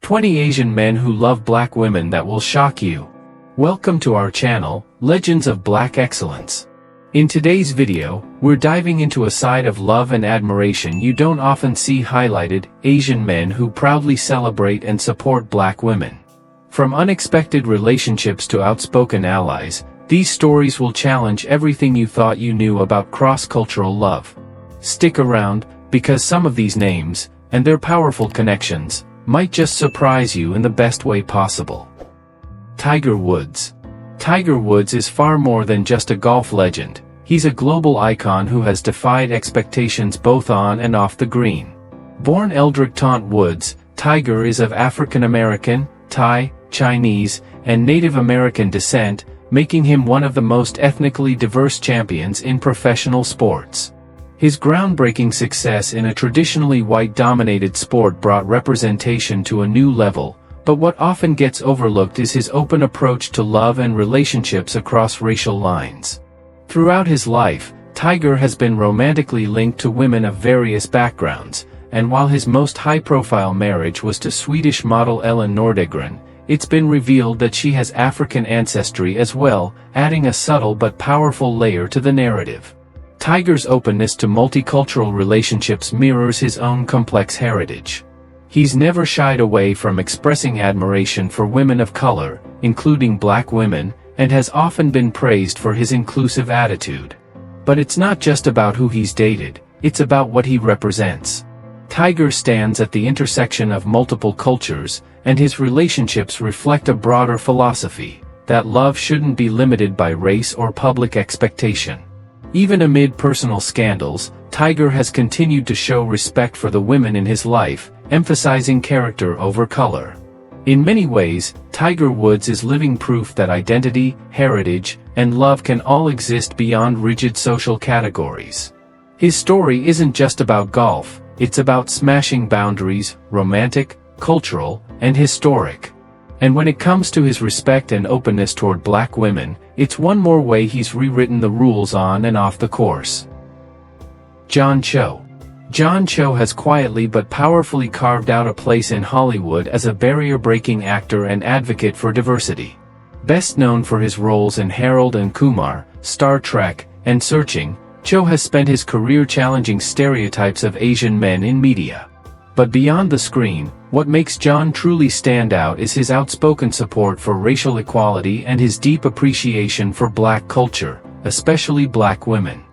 20 Asian men who love black women that will shock you. Welcome to our channel, Legends of Black Excellence. In today's video, we're diving into a side of love and admiration you don't often see highlighted: Asian men who proudly celebrate and support black women. From unexpected relationships to outspoken allies, these stories will challenge everything you thought you knew about cross-cultural love. Stick around, because some of these names, and their powerful connections, might just surprise you in the best way possible. Tiger Woods. Tiger Woods is far more than just a golf legend. He's a global icon who has defied expectations both on and off the green. Born Eldrick Taunt Woods, Tiger is of African American, Thai, Chinese, and Native American descent, making him one of the most ethnically diverse champions in professional sports. His groundbreaking success in a traditionally white-dominated sport brought representation to a new level, but what often gets overlooked is his open approach to love and relationships across racial lines. Throughout his life, Tiger has been romantically linked to women of various backgrounds, and while his most high-profile marriage was to Swedish model Ellen Nordegren, it's been revealed that she has African ancestry as well, adding a subtle but powerful layer to the narrative. Tiger's openness to multicultural relationships mirrors his own complex heritage. He's never shied away from expressing admiration for women of color, including black women, and has often been praised for his inclusive attitude. But it's not just about who he's dated, it's about what he represents. Tiger stands at the intersection of multiple cultures, and his relationships reflect a broader philosophy, that love shouldn't be limited by race or public expectation. Even amid personal scandals, Tiger has continued to show respect for the women in his life, emphasizing character over color. In many ways, Tiger Woods is living proof that identity, heritage, and love can all exist beyond rigid social categories. His story isn't just about golf, it's about smashing boundaries, romantic, cultural, and historic. And when it comes to his respect and openness toward black women, it's one more way he's rewritten the rules on and off the course. John Cho. John Cho has quietly but powerfully carved out a place in Hollywood as a barrier-breaking actor and advocate for diversity. Best known for his roles in Harold and Kumar, Star Trek, and Searching, Cho has spent his career challenging stereotypes of Asian men in media. But beyond the screen, what makes John truly stand out is his outspoken support for racial equality and his deep appreciation for black culture, especially black women.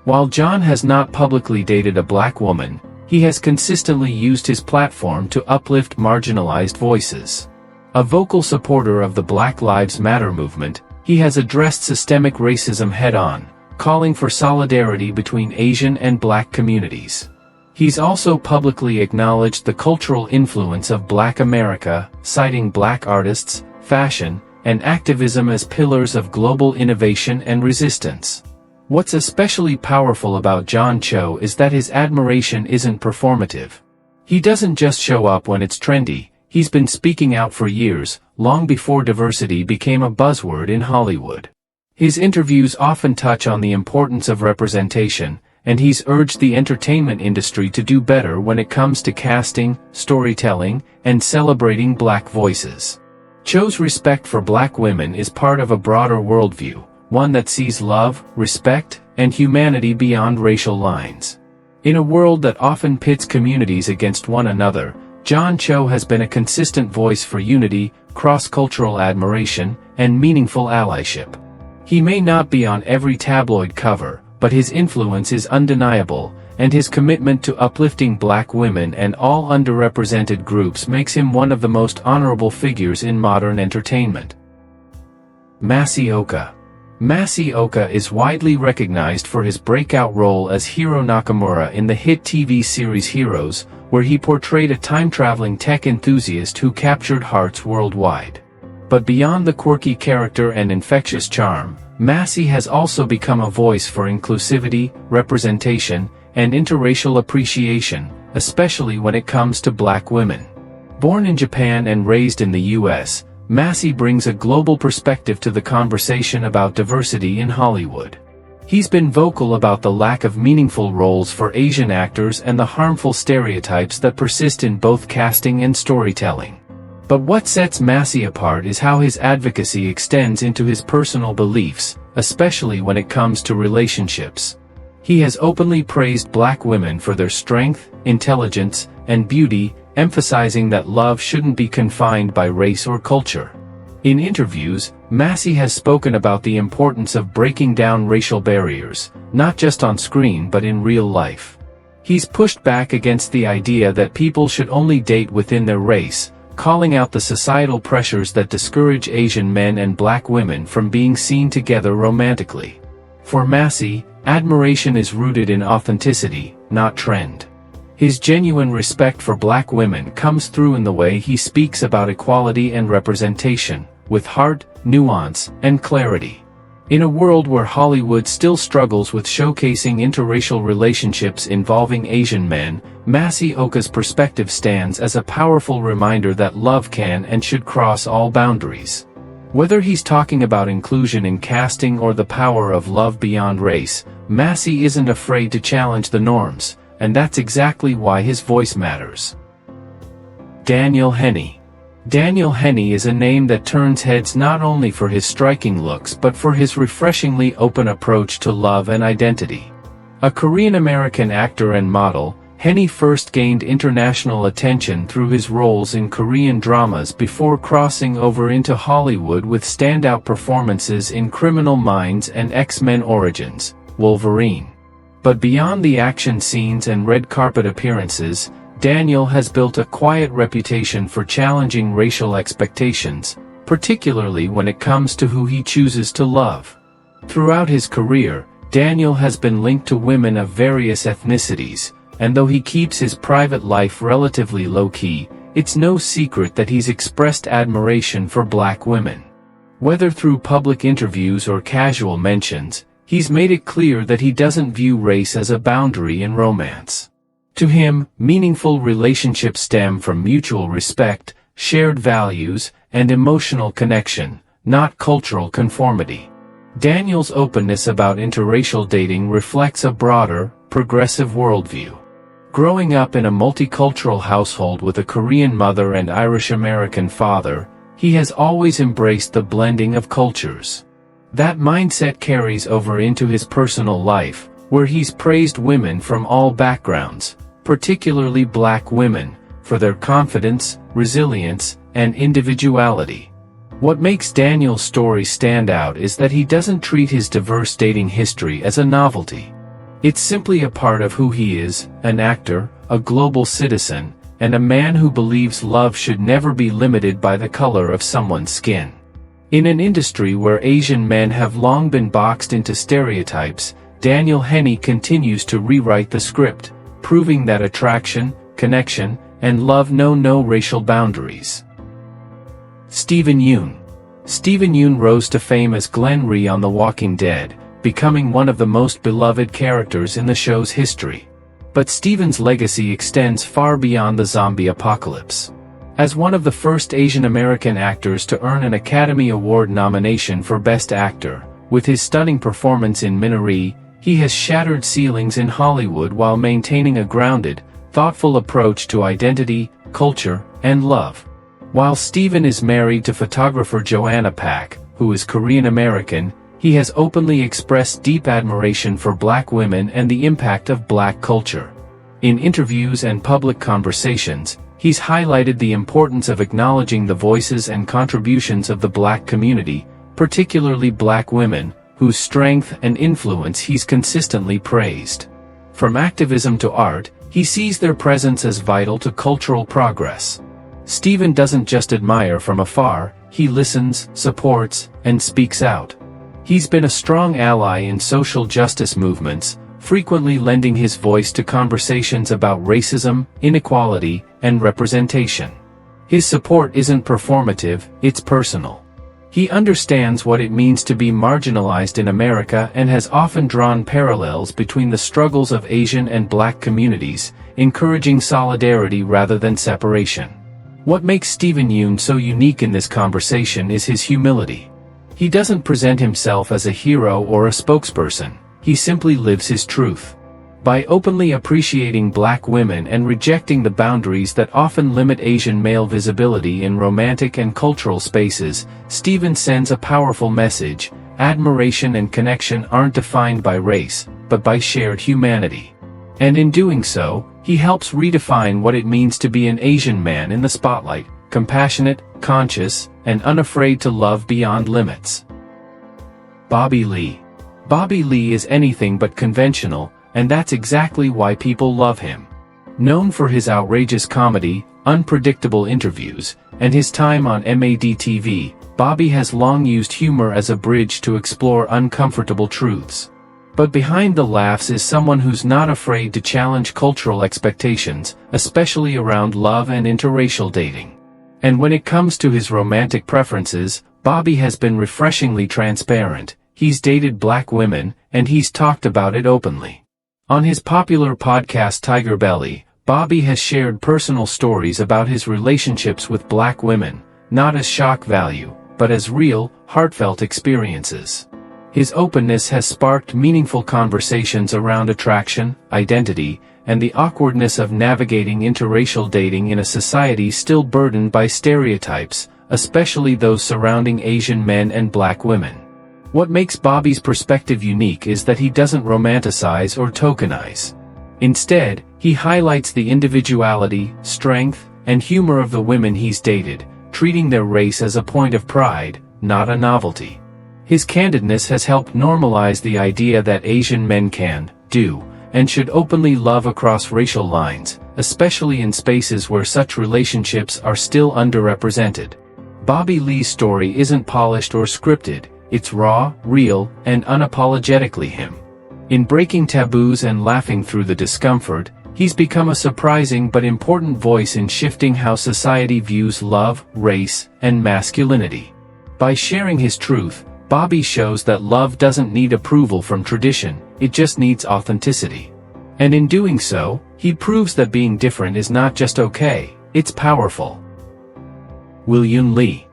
While John has not publicly dated a black woman, he has consistently used his platform to uplift marginalized voices. A vocal supporter of the Black Lives Matter movement, he has addressed systemic racism head-on, calling for solidarity between Asian and black communities. He's also publicly acknowledged the cultural influence of Black America, citing black artists, fashion, and activism as pillars of global innovation and resistance. What's especially powerful about John Cho is that his admiration isn't performative. He doesn't just show up when it's trendy, he's been speaking out for years, long before diversity became a buzzword in Hollywood. His interviews often touch on the importance of representation, and he's urged the entertainment industry to do better when it comes to casting, storytelling, and celebrating black voices. Cho's respect for black women is part of a broader worldview, one that sees love, respect, and humanity beyond racial lines. In a world that often pits communities against one another, John Cho has been a consistent voice for unity, cross-cultural admiration, and meaningful allyship. He may not be on every tabloid cover, but his influence is undeniable, and his commitment to uplifting black women and all underrepresented groups makes him one of the most honorable figures in modern entertainment. Masi Oka. Masi Oka is widely recognized for his breakout role as Hiro Nakamura in the hit TV series Heroes, where he portrayed a time-traveling tech enthusiast who captured hearts worldwide. But beyond the quirky character and infectious charm, Masi has also become a voice for inclusivity, representation, and interracial appreciation, especially when it comes to black women. Born in Japan and raised in the US, Masi brings a global perspective to the conversation about diversity in Hollywood. He's been vocal about the lack of meaningful roles for Asian actors and the harmful stereotypes that persist in both casting and storytelling. But what sets Massey apart is how his advocacy extends into his personal beliefs, especially when it comes to relationships. He has openly praised black women for their strength, intelligence, and beauty, emphasizing that love shouldn't be confined by race or culture. In interviews, Massey has spoken about the importance of breaking down racial barriers, not just on screen but in real life. He's pushed back against the idea that people should only date within their race, calling out the societal pressures that discourage Asian men and black women from being seen together romantically. For Massey, admiration is rooted in authenticity, not trend. His genuine respect for black women comes through in the way he speaks about equality and representation, with heart, nuance, and clarity. In a world where Hollywood still struggles with showcasing interracial relationships involving Asian men, Massey Oka's perspective stands as a powerful reminder that love can and should cross all boundaries. Whether he's talking about inclusion in casting or the power of love beyond race, Massey isn't afraid to challenge the norms, and that's exactly why his voice matters. Daniel Henney. Daniel Henney is a name that turns heads not only for his striking looks but for his refreshingly open approach to love and identity. A Korean-American actor and model, Henney first gained international attention through his roles in Korean dramas before crossing over into Hollywood with standout performances in Criminal Minds and X-Men Origins, Wolverine. But beyond the action scenes and red carpet appearances, Daniel has built a quiet reputation for challenging racial expectations, particularly when it comes to who he chooses to love. Throughout his career, Daniel has been linked to women of various ethnicities, and though he keeps his private life relatively low-key, it's no secret that he's expressed admiration for black women. Whether through public interviews or casual mentions, he's made it clear that he doesn't view race as a boundary in romance. To him, meaningful relationships stem from mutual respect, shared values, and emotional connection, not cultural conformity. Daniel's openness about interracial dating reflects a broader, progressive worldview. Growing up in a multicultural household with a Korean mother and Irish-American father, he has always embraced the blending of cultures. That mindset carries over into his personal life, where he's praised women from all backgrounds, particularly black women, for their confidence, resilience, and individuality. What makes Daniel's story stand out is that he doesn't treat his diverse dating history as a novelty. It's simply a part of who he is, an actor, a global citizen, and a man who believes love should never be limited by the color of someone's skin. In an industry where Asian men have long been boxed into stereotypes, Daniel Henney continues to rewrite the script, proving that attraction, connection, and love know no racial boundaries. Steven Yeun. Steven Yeun rose to fame as Glenn Rhee on The Walking Dead, becoming one of the most beloved characters in the show's history. But Steven's legacy extends far beyond the zombie apocalypse. As one of the first Asian American actors to earn an Academy Award nomination for Best Actor, with his stunning performance in Minari, he has shattered ceilings in Hollywood while maintaining a grounded, thoughtful approach to identity, culture, and love. While Steven is married to photographer Joanna Pak, who is Korean American, he has openly expressed deep admiration for black women and the impact of black culture. In interviews and public conversations, he's highlighted the importance of acknowledging the voices and contributions of the black community, particularly black women, whose strength and influence he's consistently praised. From activism to art, he sees their presence as vital to cultural progress. Steven doesn't just admire from afar, he listens, supports, and speaks out. He's been a strong ally in social justice movements, frequently lending his voice to conversations about racism, inequality, and representation. His support isn't performative, it's personal. He understands what it means to be marginalized in America and has often drawn parallels between the struggles of Asian and black communities, encouraging solidarity rather than separation. What makes Steven Yeun so unique in this conversation is his humility. He doesn't present himself as a hero or a spokesperson, he simply lives his truth. By openly appreciating black women and rejecting the boundaries that often limit Asian male visibility in romantic and cultural spaces, Steven sends a powerful message: admiration and connection aren't defined by race, but by shared humanity. And in doing so, he helps redefine what it means to be an Asian man in the spotlight: compassionate, conscious, and unafraid to love beyond limits. Bobby Lee. Bobby Lee is anything but conventional, and that's exactly why people love him. Known for his outrageous comedy, unpredictable interviews, and his time on MAD-TV, Bobby has long used humor as a bridge to explore uncomfortable truths. But behind the laughs is someone who's not afraid to challenge cultural expectations, especially around love and interracial dating. And when it comes to his romantic preferences, Bobby has been refreshingly transparent. He's dated black women, and he's talked about it openly. On his popular podcast Tiger Belly, Bobby has shared personal stories about his relationships with black women, not as shock value, but as real, heartfelt experiences. His openness has sparked meaningful conversations around attraction, identity, and the awkwardness of navigating interracial dating in a society still burdened by stereotypes, especially those surrounding Asian men and black women. What makes Bobby's perspective unique is that he doesn't romanticize or tokenize. Instead, he highlights the individuality, strength, and humor of the women he's dated, treating their race as a point of pride, not a novelty. His candidness has helped normalize the idea that Asian men can, do, and should openly love across racial lines, especially in spaces where such relationships are still underrepresented. Bobby Lee's story isn't polished or scripted. It's raw, real, and unapologetically him. In breaking taboos and laughing through the discomfort, he's become a surprising but important voice in shifting how society views love, race, and masculinity. By sharing his truth, Bobby shows that love doesn't need approval from tradition, it just needs authenticity. And in doing so, he proves that being different is not just okay, it's powerful. Will-Yun Lee.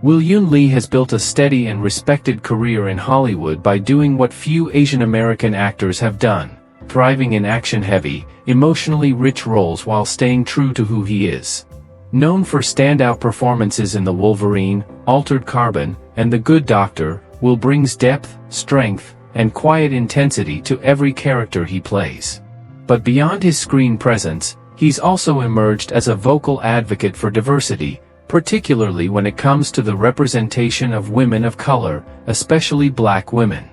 Will-Yun Lee has built a steady and respected career in Hollywood by doing what few Asian American actors have done, thriving in action-heavy, emotionally rich roles while staying true to who he is. Known for standout performances in The Wolverine, Altered Carbon, and The Good Doctor, Will brings depth, strength, and quiet intensity to every character he plays. But beyond his screen presence, he's also emerged as a vocal advocate for diversity, particularly when it comes to the representation of women of color, especially black women.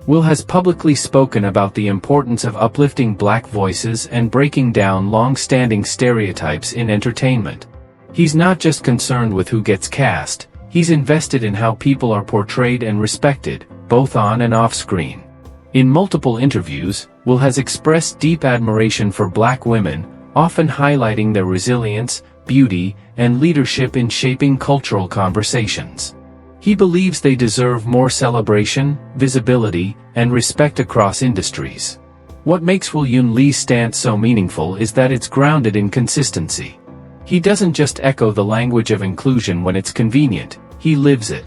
Will has publicly spoken about the importance of uplifting black voices and breaking down long-standing stereotypes in entertainment. He's not just concerned with who gets cast, he's invested in how people are portrayed and respected, both on and off screen. In multiple interviews, Will has expressed deep admiration for black women, often highlighting their resilience, beauty, and leadership in shaping cultural conversations. He believes they deserve more celebration, visibility, and respect across industries. What makes Will-Yun Lee's stance so meaningful is that it's grounded in consistency. He doesn't just echo the language of inclusion when it's convenient, he lives it.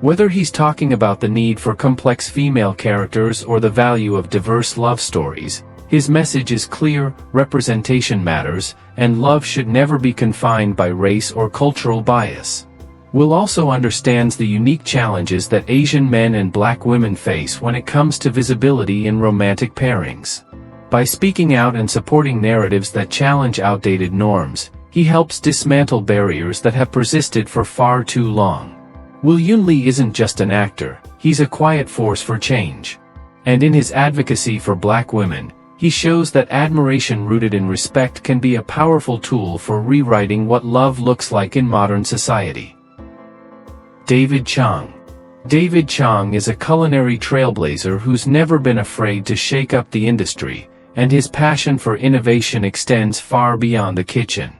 Whether he's talking about the need for complex female characters or the value of diverse love stories, his message is clear: representation matters, and love should never be confined by race or cultural bias. Will also understands the unique challenges that Asian men and black women face when it comes to visibility in romantic pairings. By speaking out and supporting narratives that challenge outdated norms, he helps dismantle barriers that have persisted for far too long. Will-Yun Lee isn't just an actor, he's a quiet force for change. And in his advocacy for black women, he shows that admiration rooted in respect can be a powerful tool for rewriting what love looks like in modern society. David Chang. David Chang is a culinary trailblazer who's never been afraid to shake up the industry, and his passion for innovation extends far beyond the kitchen.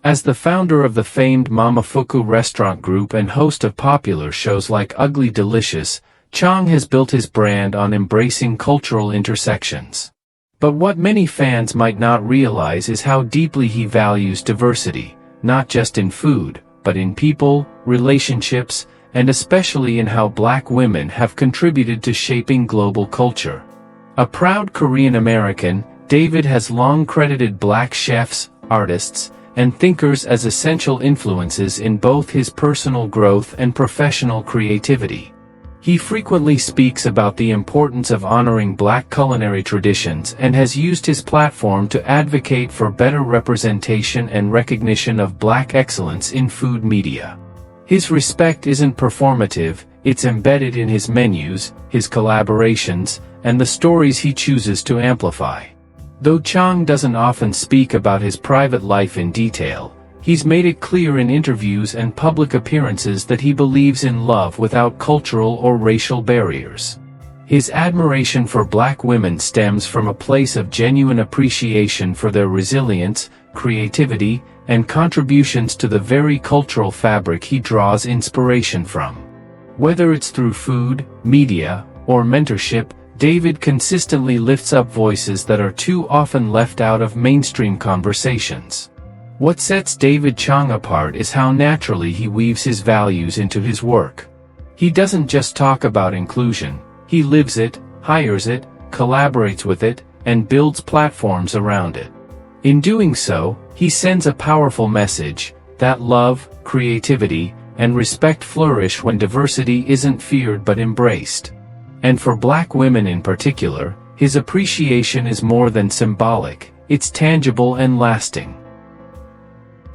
As the founder of the famed Momofuku restaurant group and host of popular shows like Ugly Delicious, Chang has built his brand on embracing cultural intersections. But what many fans might not realize is how deeply he values diversity, not just in food, but in people, relationships, and especially in how black women have contributed to shaping global culture. A proud Korean American, David has long credited Black chefs, artists, and thinkers as essential influences in both his personal growth and professional creativity. He frequently speaks about the importance of honoring Black culinary traditions and has used his platform to advocate for better representation and recognition of Black excellence in food media. His respect isn't performative, it's embedded in his menus, his collaborations, and the stories he chooses to amplify. Though Chang doesn't often speak about his private life in detail, he's made it clear in interviews and public appearances that he believes in love without cultural or racial barriers. His admiration for Black women stems from a place of genuine appreciation for their resilience, creativity, and contributions to the very cultural fabric he draws inspiration from. Whether it's through food, media, or mentorship, David consistently lifts up voices that are too often left out of mainstream conversations. What sets David Chang apart is how naturally he weaves his values into his work. He doesn't just talk about inclusion, he lives it, hires it, collaborates with it, and builds platforms around it. In doing so, he sends a powerful message that love, creativity, and respect flourish when diversity isn't feared but embraced. And for Black women in particular, his appreciation is more than symbolic, it's tangible and lasting.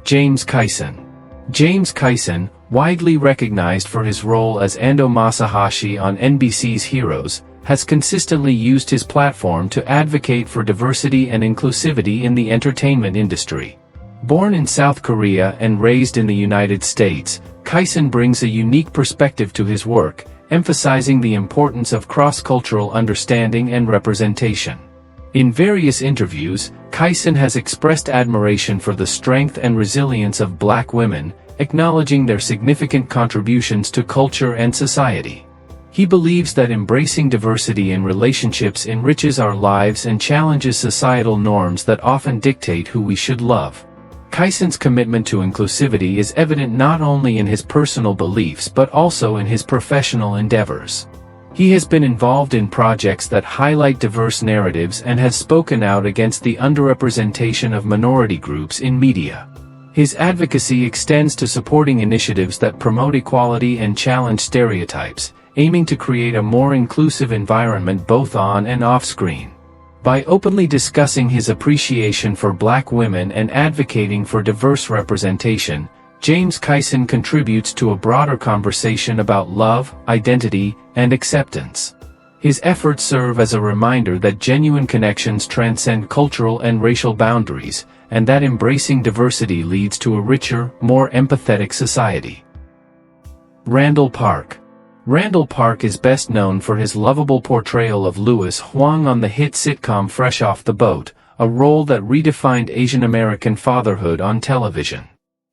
James Kyson. James Kyson, widely recognized for his role as Ando Masahashi on NBC's Heroes, has consistently used his platform to advocate for diversity and inclusivity in the entertainment industry. Born in South Korea and raised in the United States, Kyson brings a unique perspective to his work, emphasizing the importance of cross-cultural understanding and representation. In various interviews, Kyson has expressed admiration for the strength and resilience of Black women, acknowledging their significant contributions to culture and society. He believes that embracing diversity in relationships enriches our lives and challenges societal norms that often dictate who we should love. Kyson's commitment to inclusivity is evident not only in his personal beliefs but also in his professional endeavors. He has been involved in projects that highlight diverse narratives and has spoken out against the underrepresentation of minority groups in media. His advocacy extends to supporting initiatives that promote equality and challenge stereotypes, aiming to create a more inclusive environment both on and off-screen. By openly discussing his appreciation for Black women and advocating for diverse representation, James Kyson contributes to a broader conversation about love, identity, and acceptance. His efforts serve as a reminder that genuine connections transcend cultural and racial boundaries, and that embracing diversity leads to a richer, more empathetic society. Randall Park. Randall Park is best known for his lovable portrayal of Louis Huang on the hit sitcom Fresh Off the Boat, a role that redefined Asian American fatherhood on television.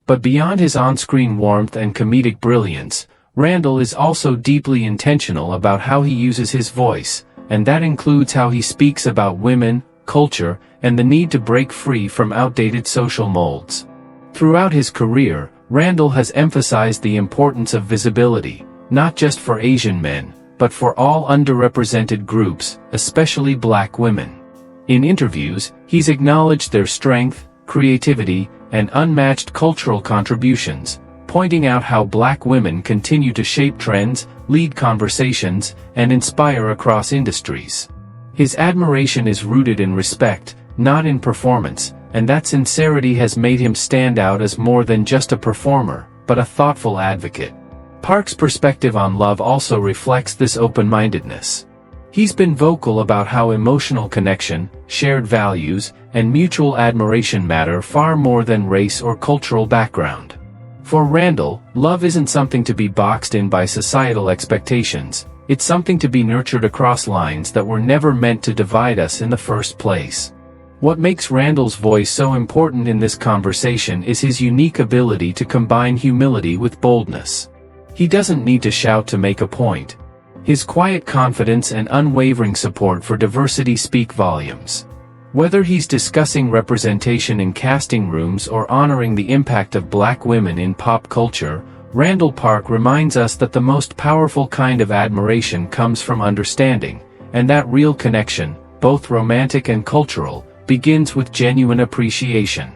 But beyond his on-screen warmth and comedic brilliance, Randall is also deeply intentional about how he uses his voice, and that includes how he speaks about women, culture, and the need to break free from outdated social molds. Throughout his career, Randall has emphasized the importance of visibility, not just for Asian men, but for all underrepresented groups, especially Black women. In interviews, he's acknowledged their strength, creativity, and unmatched cultural contributions, pointing out how Black women continue to shape trends, lead conversations, and inspire across industries. His admiration is rooted in respect, not in performance, and that sincerity has made him stand out as more than just a performer, but a thoughtful advocate. Park's perspective on love also reflects this open-mindedness. He's been vocal about how emotional connection, shared values, and mutual admiration matter far more than race or cultural background. For Randall, love isn't something to be boxed in by societal expectations, it's something to be nurtured across lines that were never meant to divide us in the first place. What makes Randall's voice so important in this conversation is his unique ability to combine humility with boldness. He doesn't need to shout to make a point. His quiet confidence and unwavering support for diversity speak volumes. Whether he's discussing representation in casting rooms or honoring the impact of Black women in pop culture, Randall Park reminds us that the most powerful kind of admiration comes from understanding, and that real connection, both romantic and cultural, begins with genuine appreciation.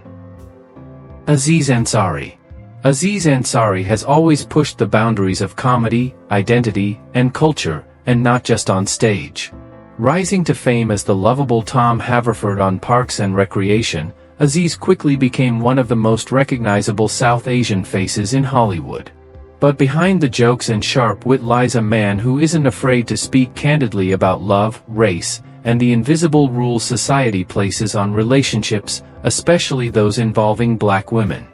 Aziz Ansari. Aziz Ansari has always pushed the boundaries of comedy, identity, and culture, and not just on stage. Rising to fame as the lovable Tom Haverford on Parks and Recreation, Aziz quickly became one of the most recognizable South Asian faces in Hollywood. But behind the jokes and sharp wit lies a man who isn't afraid to speak candidly about love, race, and the invisible rules society places on relationships, especially those involving black women.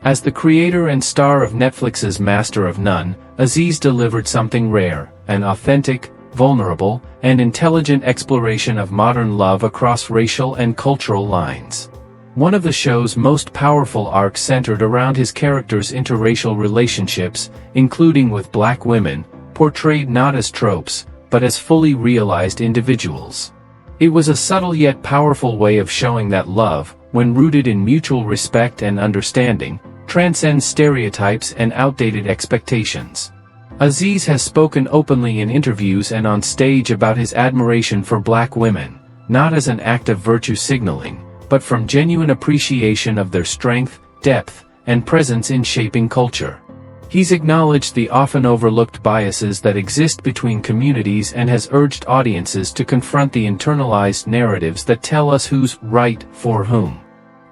As the creator and star of Netflix's Master of None, Aziz delivered something rare, an authentic, vulnerable, and intelligent exploration of modern love across racial and cultural lines. One of the show's most powerful arcs centered around his character's interracial relationships, including with black women, portrayed not as tropes, but as fully realized individuals. It was a subtle yet powerful way of showing that love, when rooted in mutual respect and understanding, transcends stereotypes and outdated expectations. Aziz has spoken openly in interviews and on stage about his admiration for black women, not as an act of virtue signaling, but from genuine appreciation of their strength, depth, and presence in shaping culture. He's acknowledged the often overlooked biases that exist between communities and has urged audiences to confront the internalized narratives that tell us who's right for whom.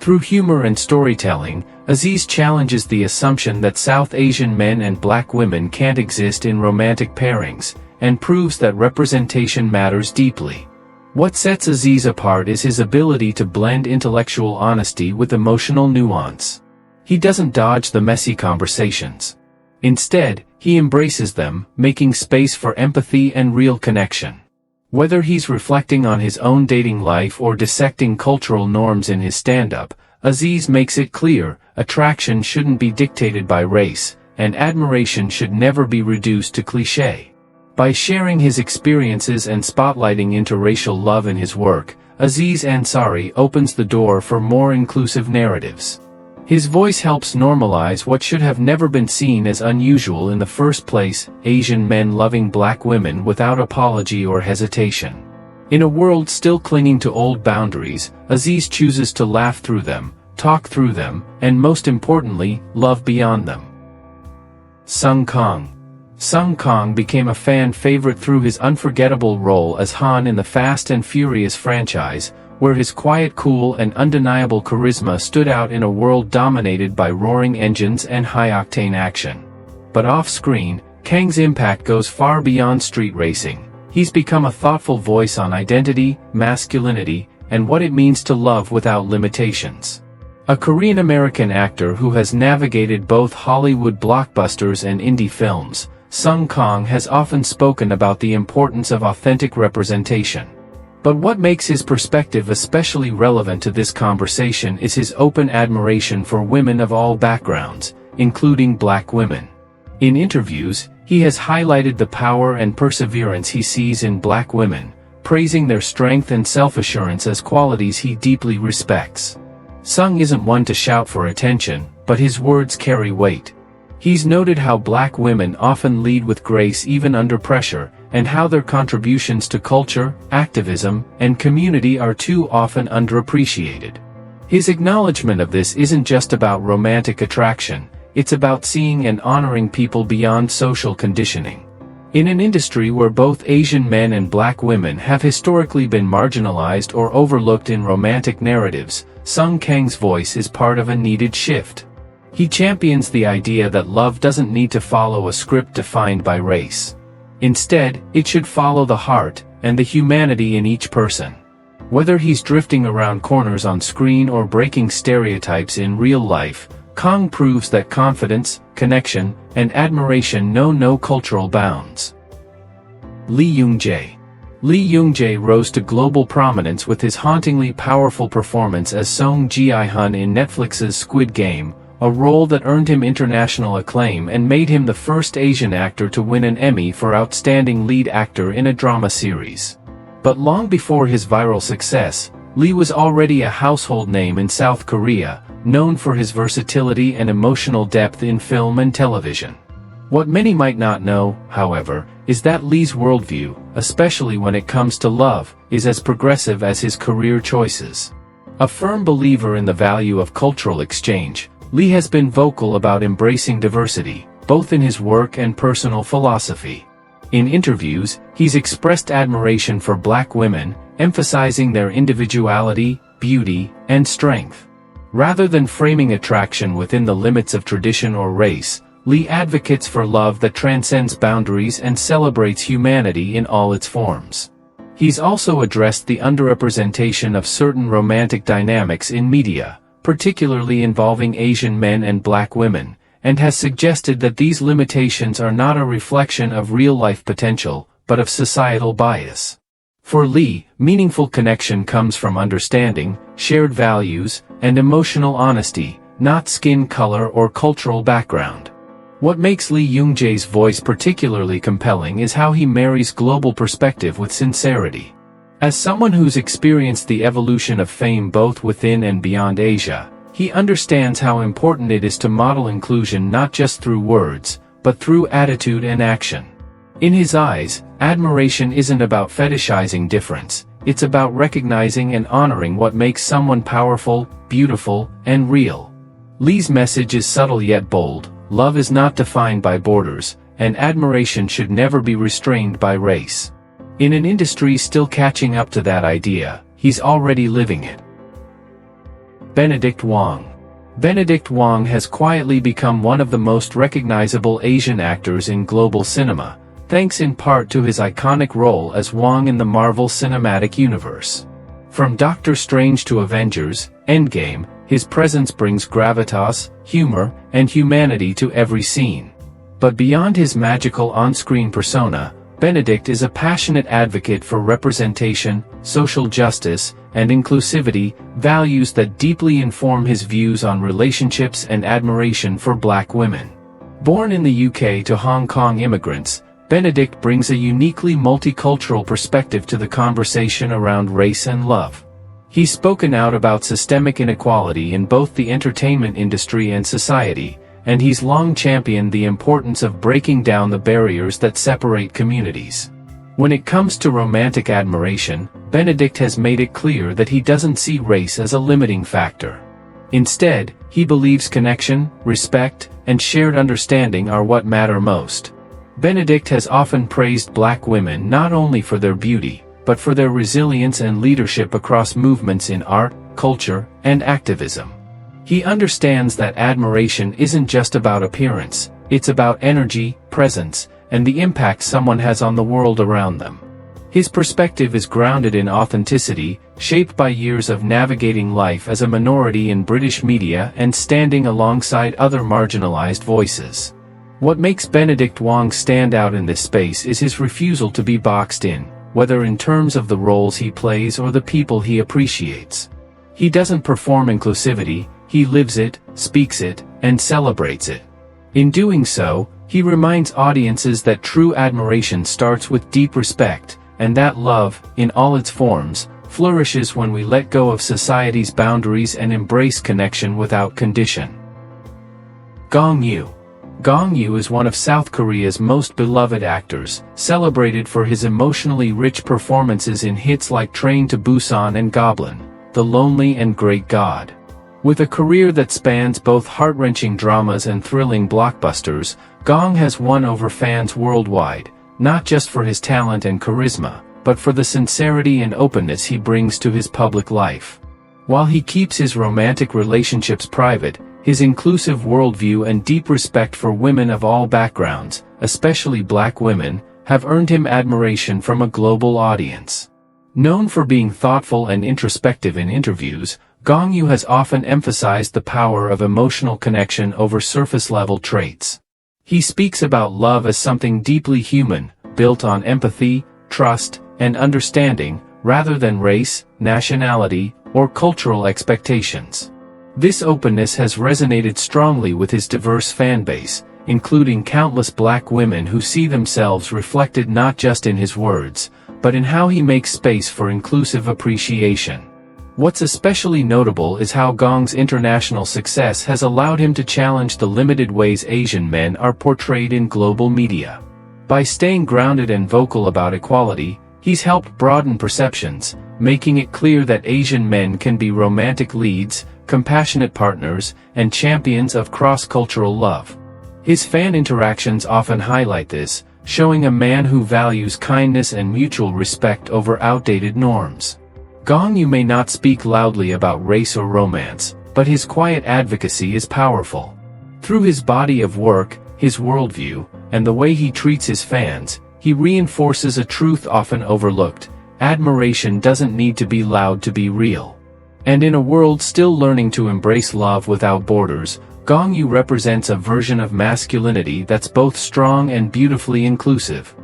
Through humor and storytelling, Aziz challenges the assumption that South Asian men and black women can't exist in romantic pairings, and proves that representation matters deeply. What sets Aziz apart is his ability to blend intellectual honesty with emotional nuance. He doesn't dodge the messy conversations. Instead, he embraces them, making space for empathy and real connection. Whether he's reflecting on his own dating life or dissecting cultural norms in his stand-up, Aziz makes it clear, attraction shouldn't be dictated by race, and admiration should never be reduced to cliché. By sharing his experiences and spotlighting interracial love in his work, Aziz Ansari opens the door for more inclusive narratives. His voice helps normalize what should have never been seen as unusual in the first place: Asian men loving black women without apology or hesitation. In a world still clinging to old boundaries, Aziz chooses to laugh through them, talk through them, and most importantly, love beyond them. Sung Kang. Sung Kang became a fan favorite through his unforgettable role as Han in the Fast and Furious franchise, where his quiet cool and undeniable charisma stood out in a world dominated by roaring engines and high-octane action. But off-screen, Kang's impact goes far beyond street racing. He's become a thoughtful voice on identity, masculinity, and what it means to love without limitations. A Korean-American actor who has navigated both Hollywood blockbusters and indie films, Sung Kang has often spoken about the importance of authentic representation. But what makes his perspective especially relevant to this conversation is his open admiration for women of all backgrounds, including black women. In interviews, he has highlighted the power and perseverance he sees in black women, praising their strength and self-assurance as qualities he deeply respects. Sung isn't one to shout for attention, but his words carry weight. He's noted how black women often lead with grace even under pressure, and how their contributions to culture, activism, and community are too often underappreciated. His acknowledgement of this isn't just about romantic attraction, it's about seeing and honoring people beyond social conditioning. In an industry where both Asian men and black women have historically been marginalized or overlooked in romantic narratives, Sung Kang's voice is part of a needed shift. He champions the idea that love doesn't need to follow a script defined by race. Instead, it should follow the heart and the humanity in each person. Whether he's drifting around corners on screen or breaking stereotypes in real life, Kang proves that confidence, connection, and admiration know no cultural bounds. Lee Young-jae. Lee Young-jae rose to global prominence with his hauntingly powerful performance as Song Ji-hun in Netflix's Squid Game, a role that earned him international acclaim and made him the first Asian actor to win an Emmy for Outstanding Lead Actor in a Drama Series. But long before his viral success, Lee was already a household name in South Korea, known for his versatility and emotional depth in film and television. What many might not know, however, is that Lee's worldview, especially when it comes to love, is as progressive as his career choices. A firm believer in the value of cultural exchange, Lee has been vocal about embracing diversity, both in his work and personal philosophy. In interviews, he's expressed admiration for Black women, emphasizing their individuality, beauty, and strength. Rather than framing attraction within the limits of tradition or race, Lee advocates for love that transcends boundaries and celebrates humanity in all its forms. He's also addressed the underrepresentation of certain romantic dynamics in media, particularly involving Asian men and Black women, and has suggested that these limitations are not a reflection of real-life potential, but of societal bias. For Lee, meaningful connection comes from understanding, shared values, and emotional honesty, not skin color or cultural background. What makes Lee Young-jae's voice particularly compelling is how he marries global perspective with sincerity. As someone who's experienced the evolution of fame both within and beyond Asia, he understands how important it is to model inclusion not just through words, but through attitude and action. In his eyes, admiration isn't about fetishizing difference, it's about recognizing and honoring what makes someone powerful, beautiful, and real. Lee's message is subtle yet bold. Love is not defined by borders, and admiration should never be restrained by race. In an industry still catching up to that idea, he's already living it. Benedict Wong. Benedict Wong has quietly become one of the most recognizable Asian actors in global cinema, thanks in part to his iconic role as Wong in the Marvel Cinematic Universe. From Doctor Strange to Avengers: Endgame, his presence brings gravitas, humor, and humanity to every scene. But beyond his magical on-screen persona, Benedict is a passionate advocate for representation, social justice, and inclusivity, values that deeply inform his views on relationships and admiration for Black women. Born in the UK to Hong Kong immigrants, Benedict brings a uniquely multicultural perspective to the conversation around race and love. He's spoken out about systemic inequality in both the entertainment industry and society, and he's long championed the importance of breaking down the barriers that separate communities. When it comes to romantic admiration, Benedict has made it clear that he doesn't see race as a limiting factor. Instead, he believes connection, respect, and shared understanding are what matter most. Benedict has often praised Black women not only for their beauty, but for their resilience and leadership across movements in art, culture, and activism. He understands that admiration isn't just about appearance, it's about energy, presence, and the impact someone has on the world around them. His perspective is grounded in authenticity, shaped by years of navigating life as a minority in British media and standing alongside other marginalized voices. What makes Benedict Wong stand out in this space is his refusal to be boxed in, whether in terms of the roles he plays or the people he appreciates. He doesn't perform inclusivity, he lives it, speaks it, and celebrates it. In doing so, he reminds audiences that true admiration starts with deep respect, and that love, in all its forms, flourishes when we let go of society's boundaries and embrace connection without condition. Gong Yoo. Gong Yoo is one of South Korea's most beloved actors, celebrated for his emotionally rich performances in hits like Train to Busan and Goblin, The Lonely and Great God. With a career that spans both heart-wrenching dramas and thrilling blockbusters, Gong has won over fans worldwide, not just for his talent and charisma, but for the sincerity and openness he brings to his public life. While he keeps his romantic relationships private, his inclusive worldview and deep respect for women of all backgrounds, especially Black women, have earned him admiration from a global audience. Known for being thoughtful and introspective in interviews, Gong Yoo has often emphasized the power of emotional connection over surface-level traits. He speaks about love as something deeply human, built on empathy, trust, and understanding, rather than race, nationality, or cultural expectations. This openness has resonated strongly with his diverse fan base, including countless Black women who see themselves reflected not just in his words, but in how he makes space for inclusive appreciation. What's especially notable is how Gong's international success has allowed him to challenge the limited ways Asian men are portrayed in global media. By staying grounded and vocal about equality, he's helped broaden perceptions, making it clear that Asian men can be romantic leads, compassionate partners, and champions of cross-cultural love. His fan interactions often highlight this, showing a man who values kindness and mutual respect over outdated norms. Gong Yu may not speak loudly about race or romance, but his quiet advocacy is powerful. Through his body of work, his worldview, and the way he treats his fans, he reinforces a truth often overlooked: admiration doesn't need to be loud to be real. And in a world still learning to embrace love without borders, Gong Yu represents a version of masculinity that's both strong and beautifully inclusive.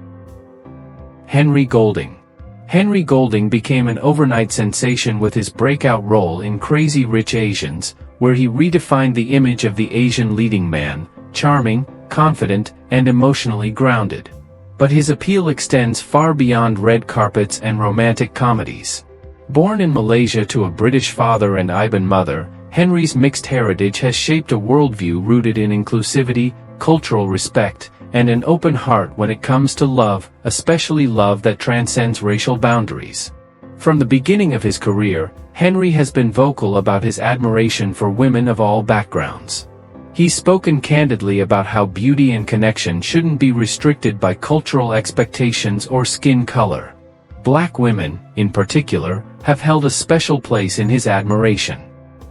Henry Golding. Henry Golding became an overnight sensation with his breakout role in Crazy Rich Asians, where he redefined the image of the Asian leading man: charming, confident, and emotionally grounded. But his appeal extends far beyond red carpets and romantic comedies. Born in Malaysia to a British father and Iban mother, Henry's mixed heritage has shaped a worldview rooted in inclusivity, cultural respect, and an open heart when it comes to love, especially love that transcends racial boundaries. From the beginning of his career, Henry has been vocal about his admiration for women of all backgrounds. He's spoken candidly about how beauty and connection shouldn't be restricted by cultural expectations or skin color. Black women, in particular, have held a special place in his admiration.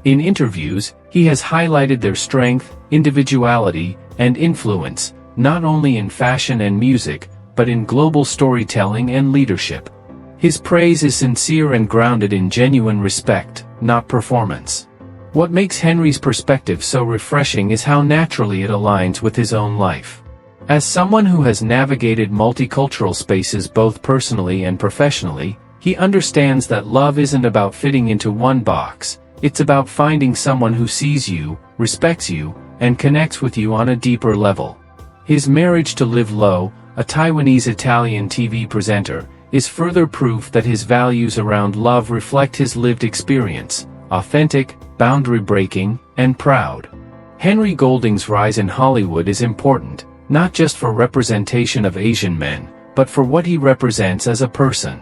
In interviews, he has highlighted their strength, individuality, and influence, not only in fashion and music, but in global storytelling and leadership. His praise is sincere and grounded in genuine respect, not performance. What makes Henry's perspective so refreshing is how naturally it aligns with his own life. As someone who has navigated multicultural spaces both personally and professionally, he understands that love isn't about fitting into one box. It's about finding someone who sees you, respects you, and connects with you on a deeper level. His marriage to Liv Low, a Taiwanese-Italian TV presenter, is further proof that his values around love reflect his lived experience: authentic, boundary-breaking, and proud. Henry Golding's rise in Hollywood is important, not just for representation of Asian men, but for what he represents as a person.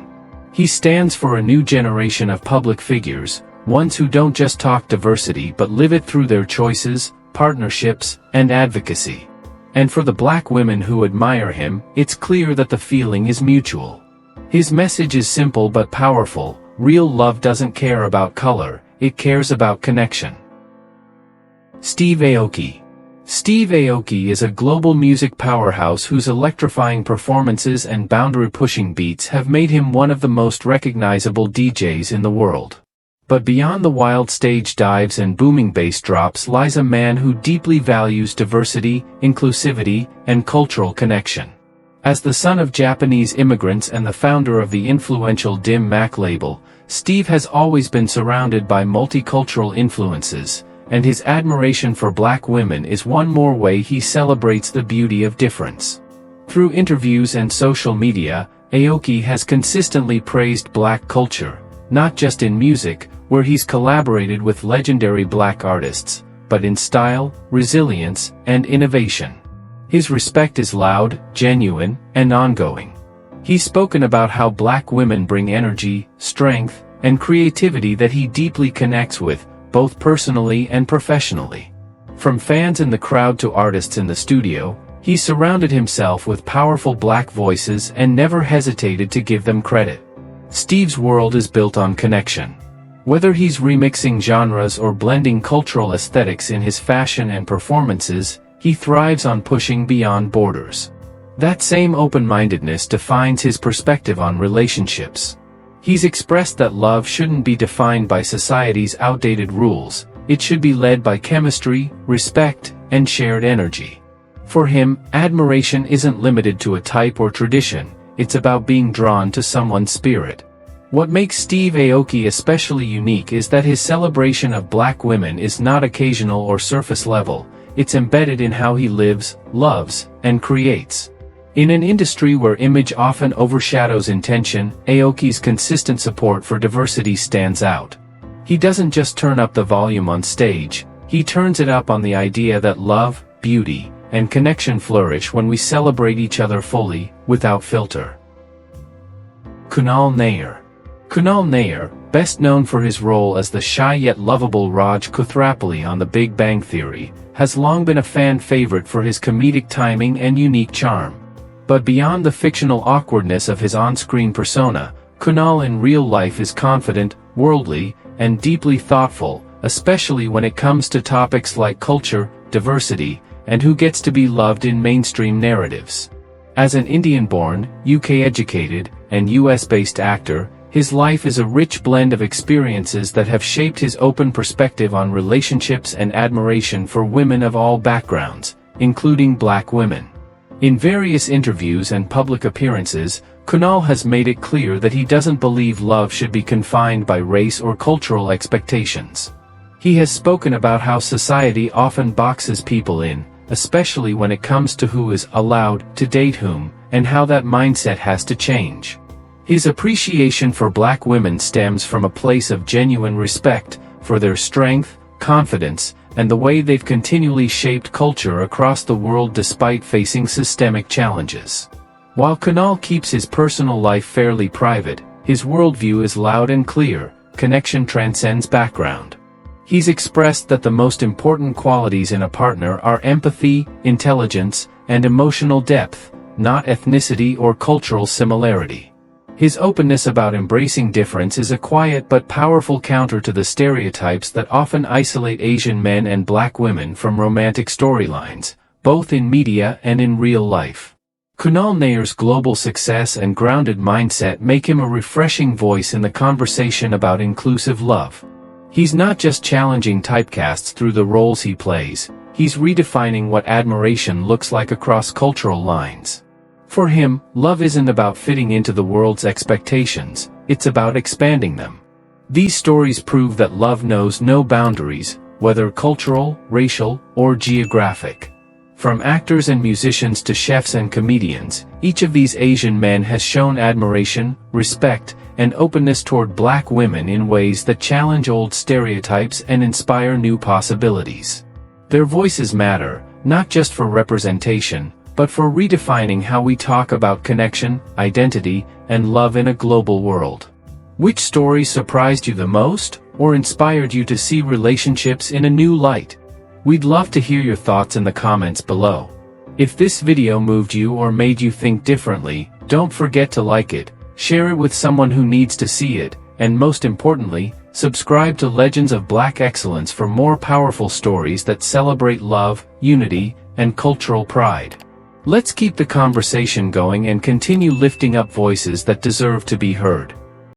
He stands for a new generation of public figures, ones who don't just talk diversity but live it through their choices, partnerships, and advocacy. And for the black women who admire him, it's clear that the feeling is mutual. His message is simple but powerful: real love doesn't care about color, it cares about connection. Steve Aoki. Steve Aoki is a global music powerhouse whose electrifying performances and boundary-pushing beats have made him one of the most recognizable DJs in the world. But beyond the wild stage dives and booming bass drops lies a man who deeply values diversity, inclusivity, and cultural connection. As the son of Japanese immigrants and the founder of the influential Dim Mak label, Steve has always been surrounded by multicultural influences, and his admiration for black women is one more way he celebrates the beauty of difference. Through interviews and social media, Aoki has consistently praised black culture, not just in music, where he's collaborated with legendary black artists, but in style, resilience, and innovation. His respect is loud, genuine, and ongoing. He's spoken about how black women bring energy, strength, and creativity that he deeply connects with, both personally and professionally. From fans in the crowd to artists in the studio, he surrounded himself with powerful black voices and never hesitated to give them credit. Steve's world is built on connection. Whether he's remixing genres or blending cultural aesthetics in his fashion and performances, he thrives on pushing beyond borders. That same open-mindedness defines his perspective on relationships. He's expressed that love shouldn't be defined by society's outdated rules, it should be led by chemistry, respect, and shared energy. For him, admiration isn't limited to a type or tradition, it's about being drawn to someone's spirit. What makes Steve Aoki especially unique is that his celebration of black women is not occasional or surface level, it's embedded in how he lives, loves, and creates. In an industry where image often overshadows intention, Aoki's consistent support for diversity stands out. He doesn't just turn up the volume on stage, he turns it up on the idea that love, beauty, and connection flourish when we celebrate each other fully, without filter. Kunal Nair. Kunal Nair, best known for his role as the shy yet lovable Raj Kuthrapalli on The Big Bang Theory, has long been a fan favorite for his comedic timing and unique charm. But beyond the fictional awkwardness of his on-screen persona, Kunal in real life is confident, worldly, and deeply thoughtful, especially when it comes to topics like culture, diversity, and who gets to be loved in mainstream narratives. As an Indian-born, UK-educated, and US-based actor, his life is a rich blend of experiences that have shaped his open perspective on relationships and admiration for women of all backgrounds, including Black women. In various interviews and public appearances, Kunal has made it clear that he doesn't believe love should be confined by race or cultural expectations. He has spoken about how society often boxes people in, especially when it comes to who is allowed to date whom, and how that mindset has to change. His appreciation for Black women stems from a place of genuine respect for their strength, confidence, and the way they've continually shaped culture across the world despite facing systemic challenges. While Kunal keeps his personal life fairly private, his worldview is loud and clear: connection transcends background. He's expressed that the most important qualities in a partner are empathy, intelligence, and emotional depth, not ethnicity or cultural similarity. His openness about embracing difference is a quiet but powerful counter to the stereotypes that often isolate Asian men and Black women from romantic storylines, both in media and in real life. Kunal Nair's global success and grounded mindset make him a refreshing voice in the conversation about inclusive love. He's not just challenging typecasts through the roles he plays, he's redefining what admiration looks like across cultural lines. For him, love isn't about fitting into the world's expectations, it's about expanding them. These stories prove that love knows no boundaries, whether cultural, racial, or geographic. From actors and musicians to chefs and comedians, each of these Asian men has shown admiration, respect, and openness toward Black women in ways that challenge old stereotypes and inspire new possibilities. Their voices matter, not just for representation, but for redefining how we talk about connection, identity, and love in a global world. Which story surprised you the most, or inspired you to see relationships in a new light? We'd love to hear your thoughts in the comments below. If this video moved you or made you think differently, don't forget to like it, share it with someone who needs to see it, and most importantly, subscribe to Legends of Black Excellence for more powerful stories that celebrate love, unity, and cultural pride. Let's keep the conversation going and continue lifting up voices that deserve to be heard.